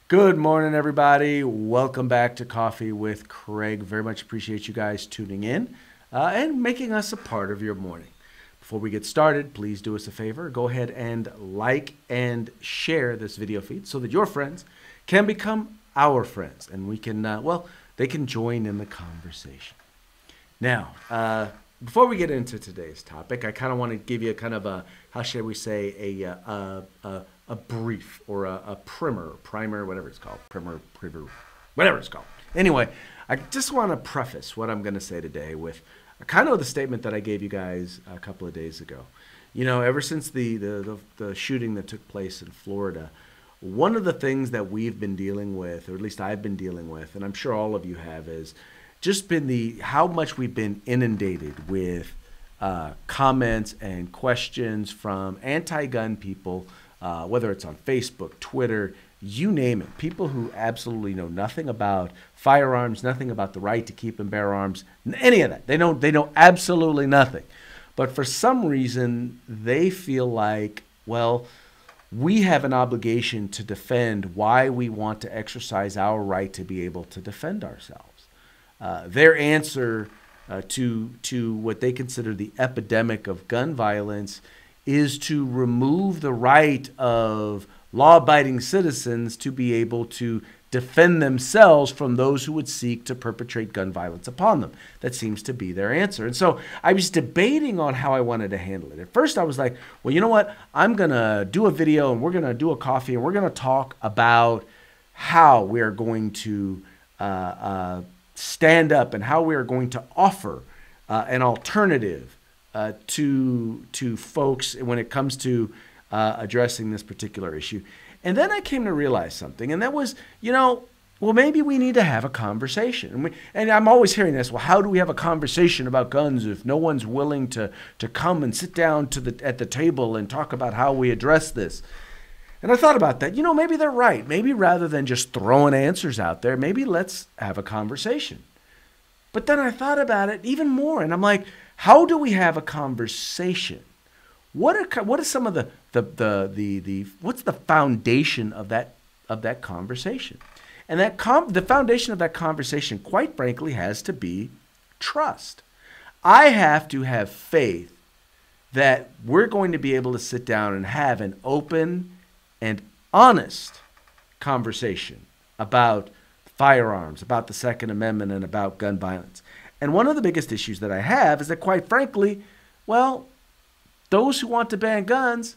Good morning, everybody. Welcome back to Coffee with Craig. Very much appreciate you guys tuning in and making us a part of your morning. Before we get started, please do us a favor. Go ahead and like and share this video feed so that your friends can become our friends and we can, they can join in the conversation. Now, before we get into today's topic, I kind of want to give you a kind of a, how shall we say, a brief or a primer, whatever it's called, whatever it's called. Anyway, I just want to preface what I'm going to say today with kind of the statement that I gave you guys a couple of days ago. You know, ever since the shooting that took place in Florida, one of the things that we've been dealing with, or at least I've been dealing with, and I'm sure all of you have, is just been how much we've been inundated with comments and questions from anti-gun people, whether it's on Facebook, Twitter, you name it. People who absolutely know nothing about firearms, nothing about the right to keep and bear arms, any of that. They know absolutely nothing. But for some reason, they feel like, well, we have an obligation to defend why we want to exercise our right to be able to defend ourselves. Their answer to what they consider the epidemic of gun violence is to remove the right of law-abiding citizens to be able to defend themselves from those who would seek to perpetrate gun violence upon them. That seems to be their answer. And so I was debating on how I wanted to handle it. At first I was like, well, you know what? I'm going to do a video and we're going to do a coffee and we're going to talk about how we're going to stand up and how we are going to offer an alternative to folks when it comes to addressing this particular issue. And then I came to realize something, and that was, well, maybe we need to have a conversation. And I'm always hearing this, well, how do we have a conversation about guns if no one's willing to come and sit down at the table and talk about how we address this? And I thought about that. Maybe they're right. Maybe rather than just throwing answers out there, maybe let's have a conversation. But then I thought about it even more, and I'm like, how do we have a conversation? What is some of what's the foundation of that conversation? And the foundation of that conversation, quite frankly, has to be trust. I have to have faith that we're going to be able to sit down and have an open and honest conversation about firearms, about the Second Amendment, and about gun violence. And one of the biggest issues that I have is that, quite frankly, well, those who want to ban guns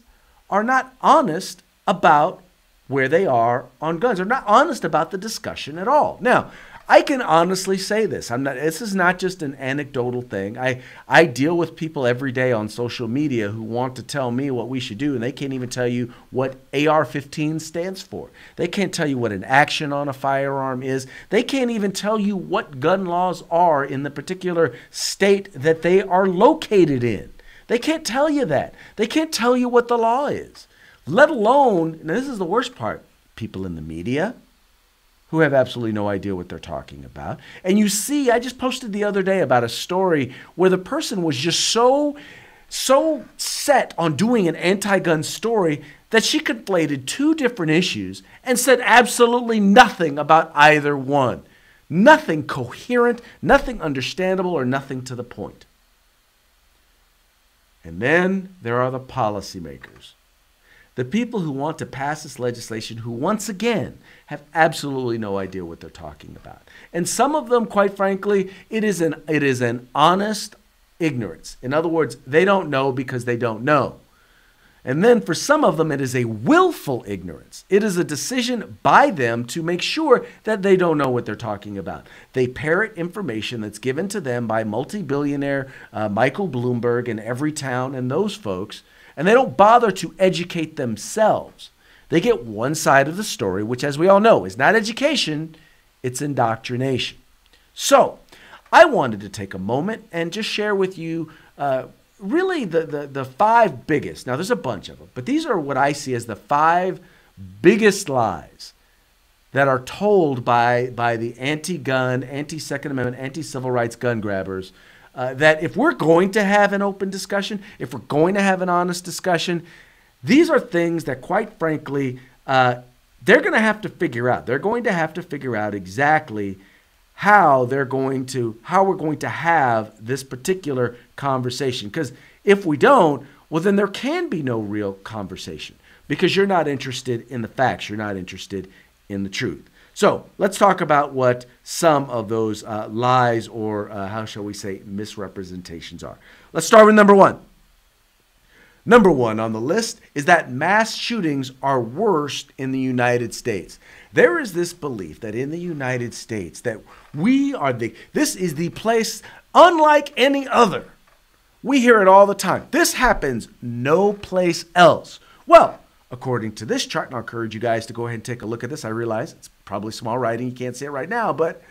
are not honest about where they are on guns. They're not honest about the discussion at all. Now, I can honestly say this. This is not just an anecdotal thing. I deal with people every day on social media who want to tell me what we should do, and they can't even tell you what AR-15 stands for. They can't tell you what an action on a firearm is. They can't even tell you what gun laws are in the particular state that they are located in. They can't tell you that. They can't tell you what the law is, let alone, and this is the worst part, people in the media who have absolutely no idea what they're talking about. And you see, I just posted the other day about a story where the person was just so set on doing an anti-gun story that she conflated two different issues and said absolutely nothing about either one. Nothing coherent, nothing understandable, or nothing to the point. And then there are the policymakers. The people who want to pass this legislation who, once again, have absolutely no idea what they're talking about. And some of them, quite frankly, it is an honest ignorance. In other words, they don't know because they don't know. And then for some of them, it is a willful ignorance. It is a decision by them to make sure that they don't know what they're talking about. They parrot information that's given to them by multi-billionaire Michael Bloomberg and Everytown and those folks, and they don't bother to educate themselves. They get one side of the story, which, as we all know, is not education, it's indoctrination. So I wanted to take a moment and just share with you really the five biggest. Now, there's a bunch of them, but these are what I see as the five biggest lies that are told by the anti-gun, anti-Second Amendment, anti-civil rights gun grabbers, that if we're going to have an open discussion, if we're going to have an honest discussion, these are things that, quite frankly, they're going to have to figure out. They're going to have to figure out exactly how we're going to have this particular conversation. Because if we don't, well, then there can be no real conversation because you're not interested in the facts. You're not interested in the truth. So let's talk about what some of those lies or how shall we say misrepresentations are. Let's start with number one. Number one on the list is that mass shootings are worst in the United States. There is this belief that in the United States that this is the place unlike any other. We hear it all the time. This happens no place else. Well, according to this chart, and I'll encourage you guys to go ahead and take a look at this. I realize it's probably small writing. You can't see it right now, but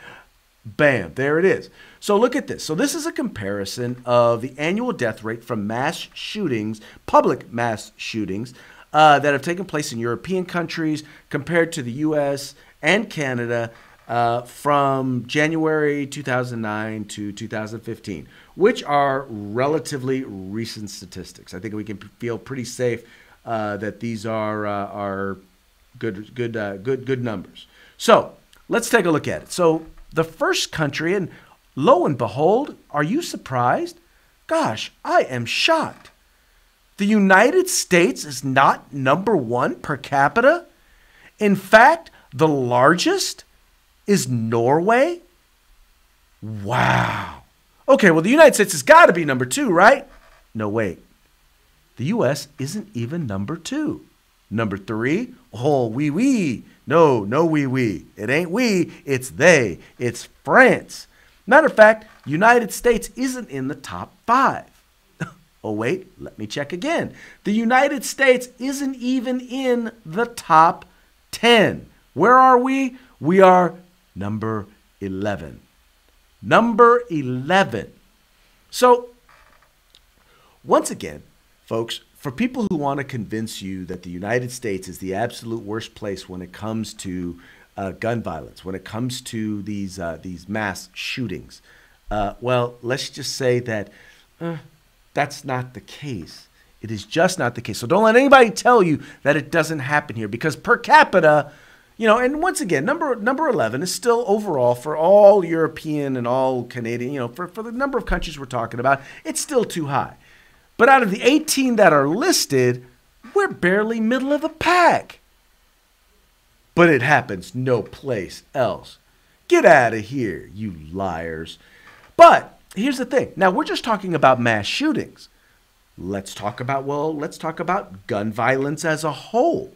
bam, there it is. So look at this. So this is a comparison of the annual death rate from mass shootings, public mass shootings, that have taken place in European countries compared to the U.S. and Canada from January 2009 to 2015, which are relatively recent statistics. I think we can feel pretty safe that these are good numbers. So let's take a look at it. So the first country, and lo and behold, are you surprised? Gosh, I am shocked. The United States is not number one per capita. In fact, the largest is Norway. Wow. Okay, well, the United States has got to be number two, right? No, wait. The U.S. isn't even number two. Number three, oh, oui. No, oui. It ain't we, it's they. It's France. Matter of fact, United States isn't in the top five. Oh, wait, let me check again. The United States isn't even in the top 10. Where are we? We are number 11. Number 11. So, once again, folks, for people who want to convince you that the United States is the absolute worst place when it comes to gun violence, when it comes to these mass shootings, well, let's just say that that's not the case. It is just not the case. So don't let anybody tell you that it doesn't happen here, because per capita, and once again, number 11 is still overall for all European and all Canadian, for the number of countries we're talking about, it's still too high. But out of the 18 that are listed, we're barely middle of the pack. But it happens no place else. Get out of here, you liars. But here's the thing. Now, we're just talking about mass shootings. Let's talk about gun violence as a whole,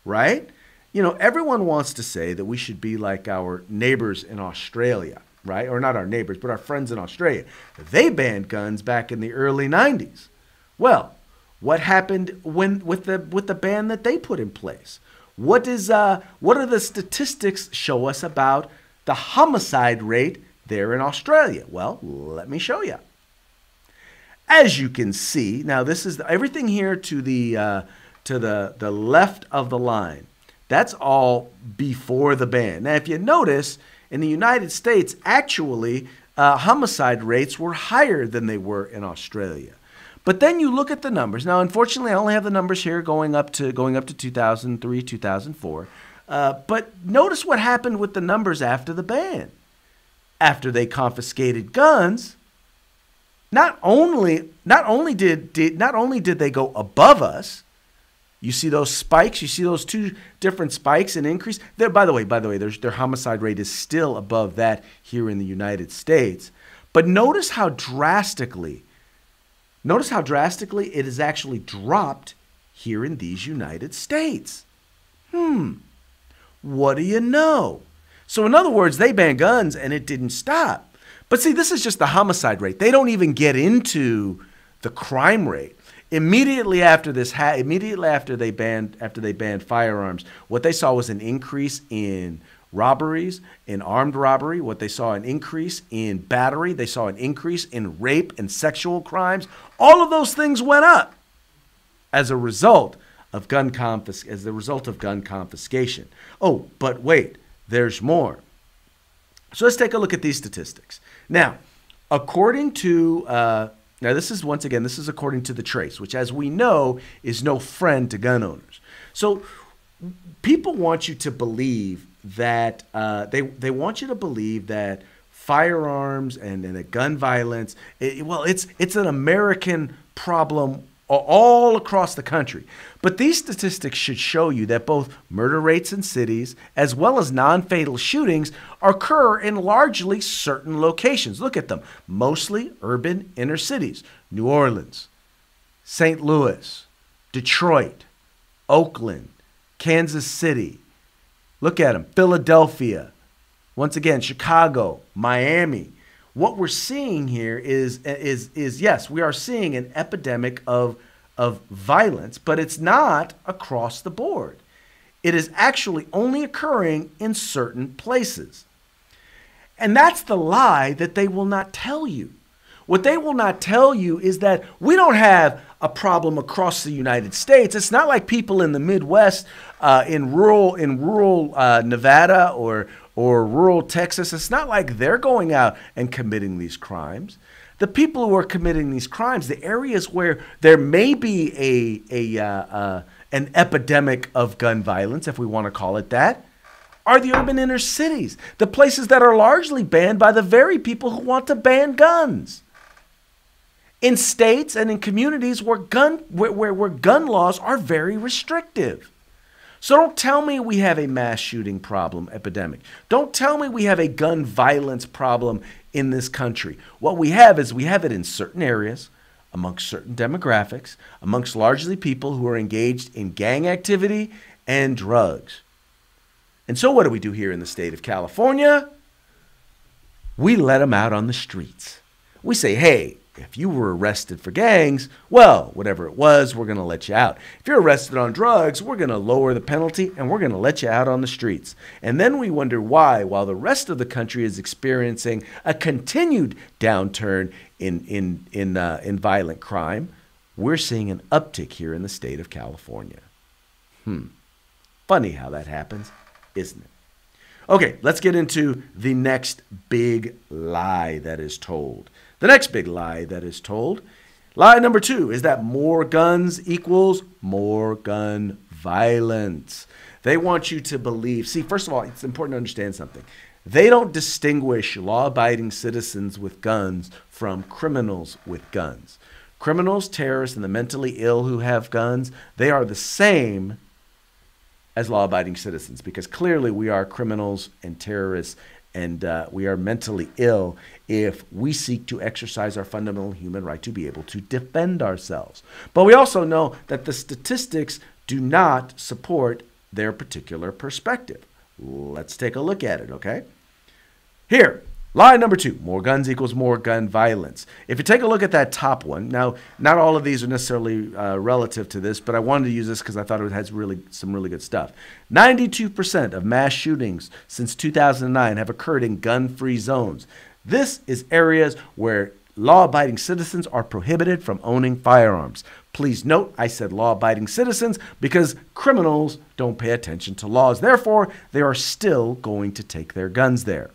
right? Everyone wants to say that we should be like our neighbors in Australia, right? Or not our neighbors, but our friends in Australia. They banned guns back in the early 90s. Well, what happened with the ban that they put in place? What do the statistics show us about the homicide rate there in Australia? Well, let me show you. As you can see, now this is everything here to the left of the line. That's all before the ban. Now, if you notice, in the United States, actually, homicide rates were higher than they were in Australia. But then you look at the numbers. Now, unfortunately, I only have the numbers here going up to 2003, 2004. But notice what happened with the numbers after the ban. After they confiscated guns, not only did they go above us. You see those spikes? You see those two different spikes and increase? By the way, their homicide rate is still above that here in the United States. But notice how drastically it has actually dropped here in these United States. What do you know? So in other words, they banned guns and it didn't stop. But see, this is just the homicide rate. They don't even get into the crime rate. Immediately after they banned firearms, what they saw was an increase in robberies, in armed robbery. What they saw an increase in battery. They saw an increase in rape and sexual crimes. All of those things went up as a result of gun confiscation. Oh, but wait, there's more. So let's take a look at these statistics. Now, according to this is according to the Trace, which, as we know, is no friend to gun owners. So people want you to believe that they want you to believe that firearms and gun violence, it's an American problem all across the country. But these statistics should show you that both murder rates in cities as well as non-fatal shootings occur in largely certain locations. Look at them. Mostly urban inner cities. New Orleans, St. Louis, Detroit, Oakland, Kansas City. Look at them. Philadelphia. Once again, Chicago, Miami. What we're seeing here is yes, we are seeing an epidemic of violence, but it's not across the board. It is actually only occurring in certain places. And that's the lie that they will not tell you. What they will not tell you is that we don't have a problem across the United States. It's not like people in the Midwest, in rural Nevada or rural Texas. It's not like they're going out and committing these crimes. The people who are committing these crimes, the areas where there may be an epidemic of gun violence, if we want to call it that, are the urban inner cities, the places that are largely banned by the very people who want to ban guns. In states and in communities where gun laws are very restrictive. So don't tell me we have a mass shooting problem epidemic. Don't tell me we have a gun violence problem in this country. What we have is we have it in certain areas, amongst certain demographics, amongst largely people who are engaged in gang activity and drugs. And so what do we do here in the state of California? We let them out on the streets. We say, hey, if you were arrested for gangs, well, whatever it was, we're going to let you out. If you're arrested on drugs, we're going to lower the penalty and we're going to let you out on the streets. And then we wonder why, while the rest of the country is experiencing a continued downturn in violent crime, we're seeing an uptick here in the state of California. Funny how that happens, isn't it? Okay, let's get into the next big lie that is told. The next big lie that is told, lie number 2, is that more guns equals more gun violence. They want you to believe. See, first of all, it's important to understand something. They don't distinguish law-abiding citizens with guns from criminals with guns. Criminals, terrorists, and the mentally ill who have guns, they are the same as law-abiding citizens, because clearly we are criminals and terrorists and we are mentally ill if we seek to exercise our fundamental human right to be able to defend ourselves. But we also know that the statistics do not support their particular perspective. Let's take a look at it, okay? Here, lie number 2, more guns equals more gun violence. If you take a look at that top one, now, not all of these are necessarily relative to this, but I wanted to use this because I thought it has some really good stuff. 92% of mass shootings since 2009 have occurred in gun-free zones. This is areas where law-abiding citizens are prohibited from owning firearms. Please note, I said law-abiding citizens because criminals don't pay attention to laws. Therefore, they are still going to take their guns there.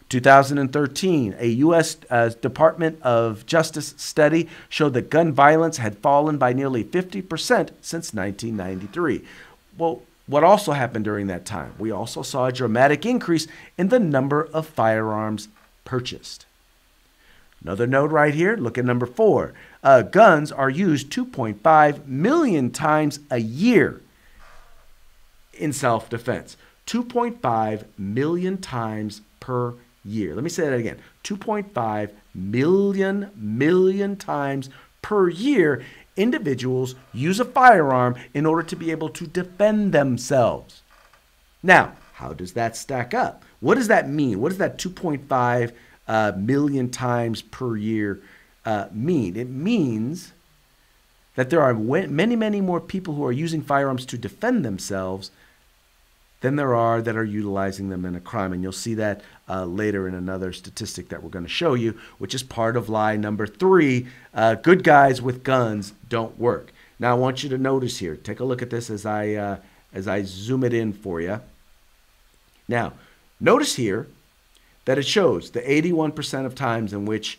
2013, a U.S. Department of Justice study showed that gun violence had fallen by nearly 50% since 1993. Well, what also happened during that time? We also saw a dramatic increase in the number of firearms purchased. Another note right here, look at number 4. Guns are used 2.5 million times a year in self-defense. 2.5 million times per year. Let me say that again. 2.5 million times per year, individuals use a firearm in order to be able to defend themselves. Now, how does that stack up? What does that mean? What does that 2.5 million times per year mean? It means that there are many, many more people who are using firearms to defend themselves than there are that are utilizing them in a crime. And you'll see that later in another statistic that we're going to show you, which is part of lie number 3. Good guys with guns don't work. Now, I want you to notice here. Take a look at this as I zoom it in for you. Now, notice here that it shows the 81% of times in which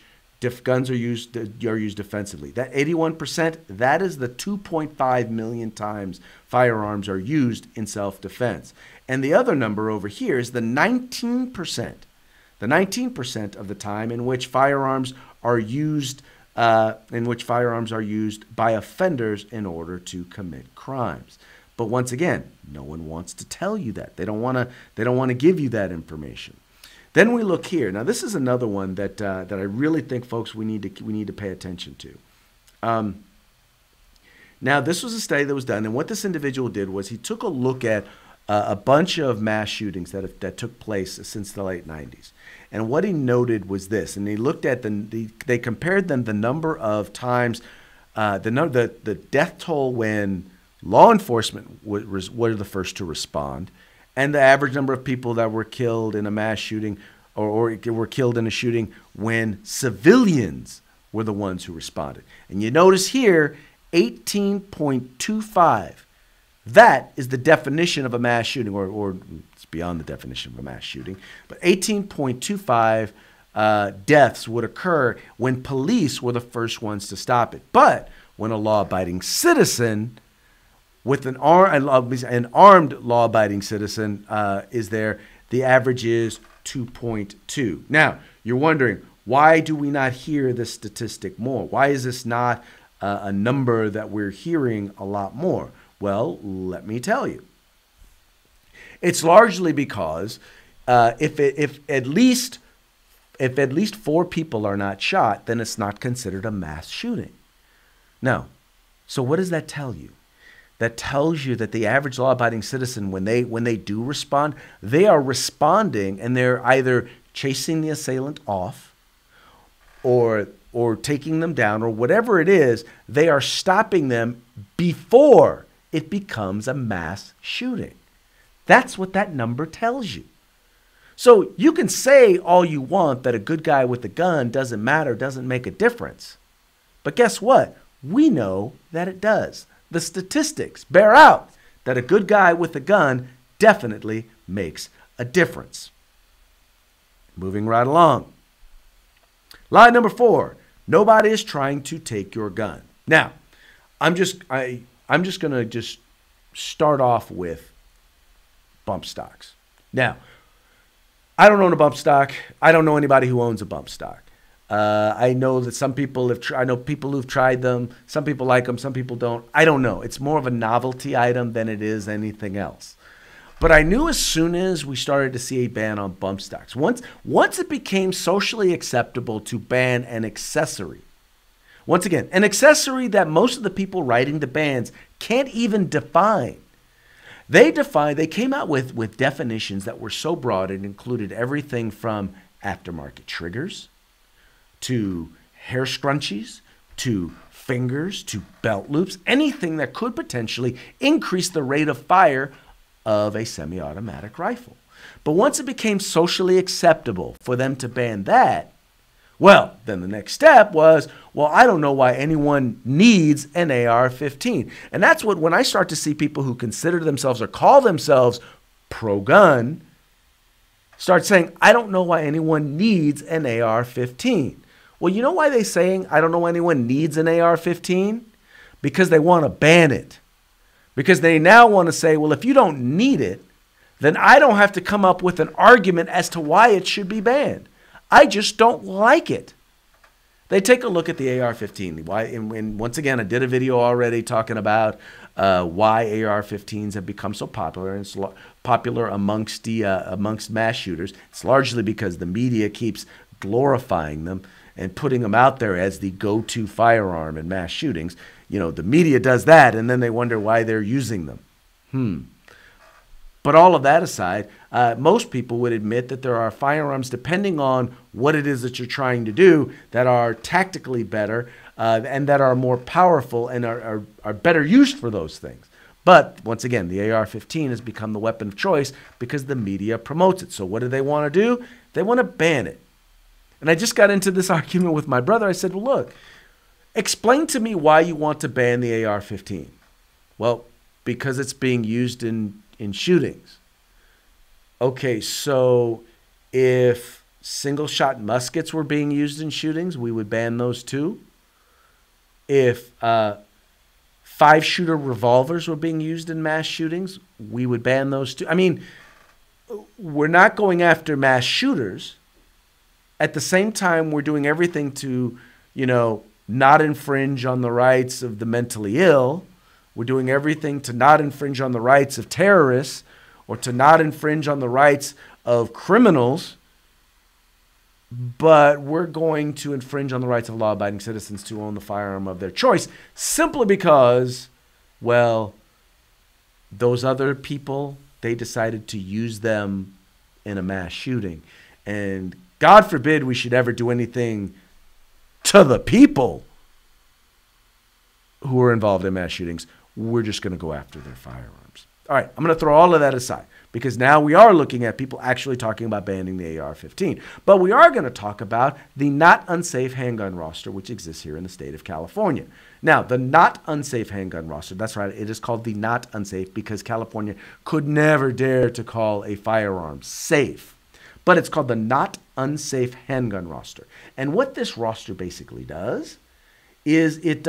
guns are used defensively. That 81%, that is the 2.5 million times firearms are used in self-defense. And the other number over here is the 19%. The 19% of the time in which firearms are used by offenders in order to commit crimes. But once again, no one wants to tell you that. They don't want to give you that information. Then we look here. Now, this is another one that I really think, folks, we need to pay attention to. Now, this was a study that was done, and what this individual did was he took a look at a bunch of mass shootings that took place since the late 90s. And what he noted was this, and he looked at they compared them the number of times, the death toll when law enforcement were the first to respond, and the average number of people that were killed in a mass shooting or were killed in a shooting when civilians were the ones who responded. And you notice here, 18.25. That is the definition of a mass shooting, or it's beyond the definition of a mass shooting, but 18.25 deaths would occur when police were the first ones to stop it. But when a law-abiding citizen with an armed law-abiding citizen is there, the average is 2.2. Now, you're wondering, why do we not hear this statistic more? Why is this not a number that we're hearing a lot more? Well, let me tell you. It's largely because if at least 4 people are not shot, then it's not considered a mass shooting. Now, so what does that tell you? That tells you that the average law-abiding citizen, when they do respond, they are responding and they're either chasing the assailant off or taking them down, or whatever it is, they are stopping them before it becomes a mass shooting. That's what that number tells you. So you can say all you want that a good guy with a gun doesn't matter, doesn't make a difference. But guess what? We know that it does. The statistics bear out that a good guy with a gun definitely makes a difference. Moving right along. Lie number 4, nobody is trying to take your gun. Now, I'm just going to start off with bump stocks. Now, I don't own a bump stock. I don't know anybody who owns a bump stock. I know that some people I know people who've tried them. Some people like them. Some people don't. I don't know. It's more of a novelty item than it is anything else. But I knew as soon as we started to see a ban on bump stocks, once it became socially acceptable to ban an accessory, once again, an accessory that most of the people writing the bans can't even define. They came out with definitions that were so broad it included everything from aftermarket triggers, to hair scrunchies, to fingers, to belt loops, anything that could potentially increase the rate of fire of a semi-automatic rifle. But once it became socially acceptable for them to ban that, well, then the next step was, well, I don't know why anyone needs an AR-15. And that's when I start to see people who consider themselves or call themselves pro-gun start saying, I don't know why anyone needs an AR-15. Well, you know why they're saying, I don't know why anyone needs an AR-15? Because they want to ban it. Because they now want to say, well, if you don't need it, then I don't have to come up with an argument as to why it should be banned. I just don't like it. They take a look at the AR-15. And once again, I did a video already talking about why AR-15s have become so popular, and it's popular amongst mass shooters. It's largely because the media keeps glorifying them and putting them out there as the go-to firearm in mass shootings. You know, the media does that, and then they wonder why they're using them. But all of that aside, most people would admit that there are firearms, depending on what it is that you're trying to do, that are tactically better and that are more powerful and are better used for those things. But once again, the AR-15 has become the weapon of choice because the media promotes it. So what do they want to do? They want to ban it. And I just got into this argument with my brother. I said, well, look, explain to me why you want to ban the AR-15. Well, because it's being used in shootings. Okay, so if single-shot muskets were being used in shootings, we would ban those too. If 5-shooter revolvers were being used in mass shootings, we would ban those too. I mean, we're not going after mass shooters. At the same time, we're doing everything to, not infringe on the rights of the mentally ill. We're doing everything to not infringe on the rights of terrorists or to not infringe on the rights of criminals. But we're going to infringe on the rights of law-abiding citizens to own the firearm of their choice simply because, well, those other people, they decided to use them in a mass shooting. And God forbid we should ever do anything to the people who are involved in mass shootings. We're just going to go after their firearms. All right, I'm going to throw all of that aside because now we are looking at people actually talking about banning the AR-15. But we are going to talk about the not unsafe handgun roster, which exists here in the state of California. Now, the not unsafe handgun roster, that's right, it is called the not unsafe because California could never dare to call a firearm safe. But it's called the not unsafe handgun roster. And what this roster basically does is it,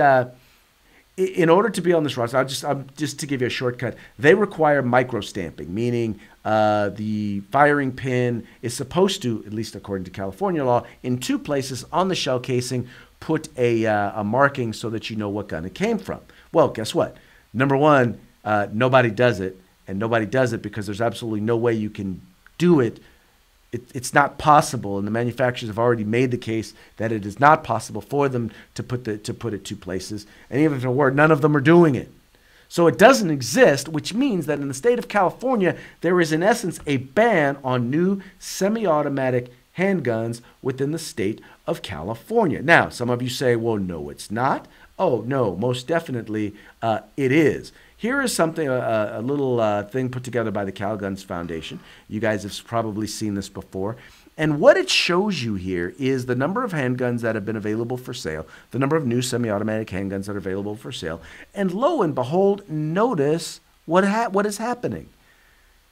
in order to be on this roster, just to give you a shortcut, they require microstamping, meaning the firing pin is supposed to, at least according to California law, in 2 places on the shell casing, put a marking so that you know what gun it came from. Well, guess what? Number one, nobody does it, and nobody does it because there's absolutely no way you can do it. It's not possible, and the manufacturers have already made the case that it is not possible for them to put it 2 places. And even if it were, none of them are doing it. So it doesn't exist, which means that in the state of California, there is in essence a ban on new semi-automatic handguns within the state of California. Now, some of you say, well, no, it's not. Oh, no, most definitely it is. Here is something, a little thing put together by the Cal Guns Foundation. You guys have probably seen this before. And what it shows you here is the number of handguns that have been available for sale, the number of new semi-automatic handguns that are available for sale. And lo and behold, notice what is happening.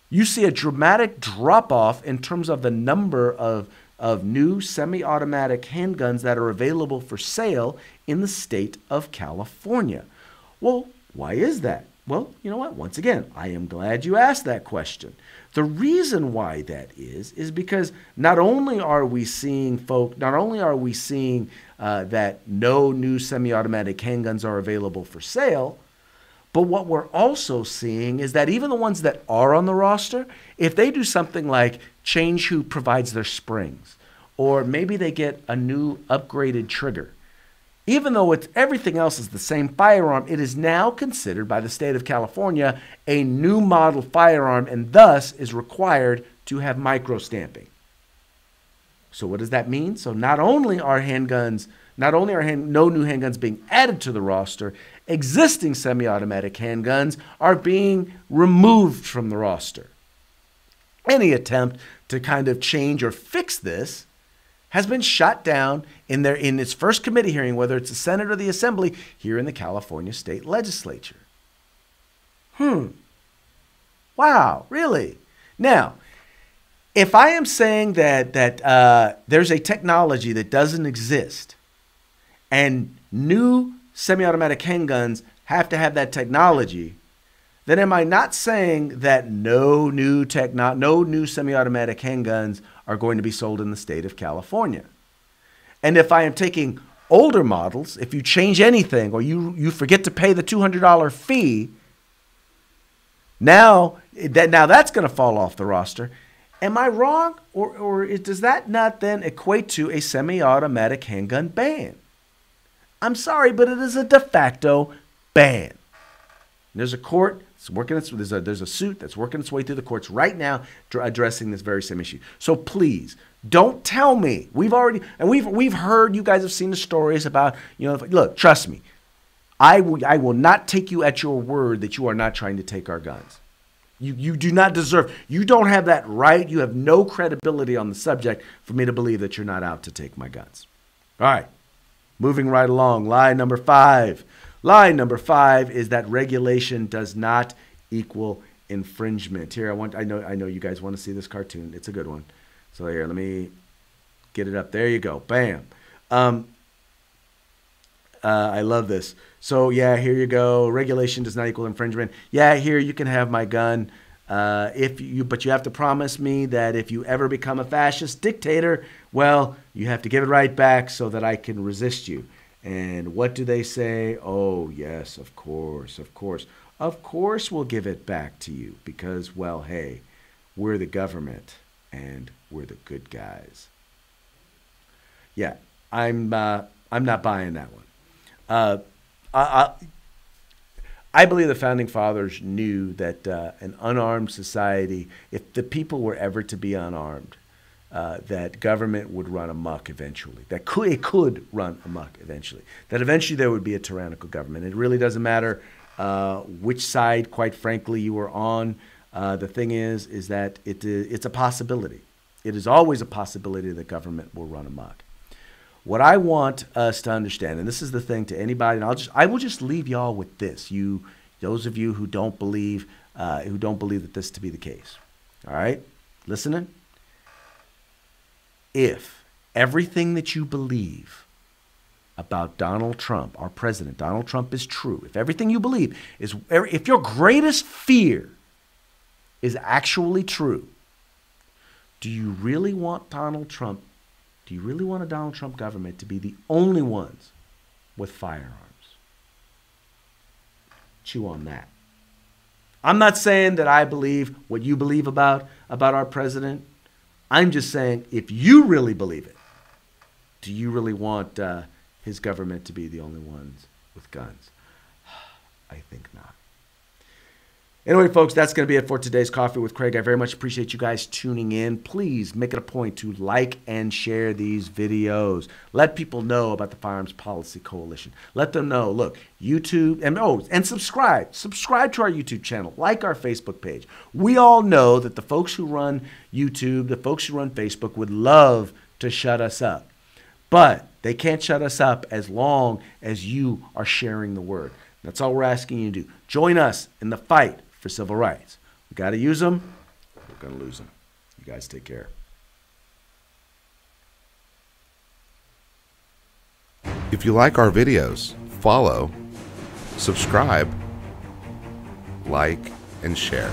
You see a dramatic drop-off in terms of the number of new semi-automatic handguns that are available for sale in the state of California. Well, why is that? Well, you know what? Once again, I am glad you asked that question. The reason why that is because not only are we seeing that no new semi-automatic handguns are available for sale, but what we're also seeing is that even the ones that are on the roster, if they do something like change who provides their springs, or maybe they get a new upgraded trigger, even though everything else is the same firearm, it is now considered by the state of California a new model firearm and thus is required to have microstamping. So what does that mean? So not only are no new handguns being added to the roster, existing semi-automatic handguns are being removed from the roster. Any attempt to kind of change or fix this has been shot down in its first committee hearing, whether it's the Senate or the Assembly, here in the California State Legislature. Wow, really? Now, if I am saying that there's a technology that doesn't exist, and new semi-automatic handguns have to have that technology, then am I not saying that no new semi-automatic handguns are going to be sold in the state of California? And if I am taking older models, if you change anything or you forget to pay the $200 fee, now that's going to fall off the roster. Am I wrong? Or does that not then equate to a semi-automatic handgun ban? I'm sorry, but it is a de facto ban. There's a court that's working. There's a suit that's working its way through the courts right now addressing this very same issue. So please don't tell me we've heard, you guys have seen the stories about, look, trust me, I will not take you at your word that you are not trying to take our guns. You do not deserve. You don't have that right. You have no credibility on the subject for me to believe that you're not out to take my guns. All right, moving right along. Lie number 5. Lie number 5 is that regulation does not equal infringement. Here, I know you guys want to see this cartoon. It's a good one. So here, let me Get it up. There you go. Bam. I love this. So yeah, here you go. Regulation does not equal infringement. Yeah, here you can have my gun. But you have to promise me that if you ever become a fascist dictator, well, you have to give it right back so that I can resist you. And what do they say? Oh, yes, of course, of course. Of course we'll give it back to you because, well, hey, we're the government and we're the good guys. Yeah, I'm not buying that one. I believe the Founding Fathers knew that an unarmed society, if the people were ever to be unarmed, that government would run amok eventually. It could run amok eventually. That eventually there would be a tyrannical government. It really doesn't matter which side, quite frankly, you are on. The thing is that it's a possibility. It is always a possibility that government will run amok. What I want us to understand, and this is the thing to anybody, and I will just leave y'all with this. Those of you who don't believe that this to be the case. All right, listening. If everything that you believe about Donald Trump, our president, Donald Trump, is true, if everything you believe is, if your greatest fear is actually true, do you really want Donald Trump? Do you really want a Donald Trump government to be the only ones with firearms? Chew on that. I'm not saying that I believe what you believe about our president. I'm just saying if you really believe it, do you really want his government to be the only ones with guns? I think not. Anyway, folks, that's going to be it for today's Coffee with Craig. I very much appreciate you guys tuning in. Please make it a point to like and share these videos. Let people know about the Firearms Policy Coalition. Let them know, look, YouTube, and subscribe. Subscribe to our YouTube channel. Like our Facebook page. We all know that the folks who run YouTube, the folks who run Facebook would love to shut us up. But they can't shut us up as long as you are sharing the word. That's all we're asking you to do. Join us in the fight for civil rights. We got to use them. We're going to lose them. You guys take care. If you like our videos, follow, subscribe, like, and share.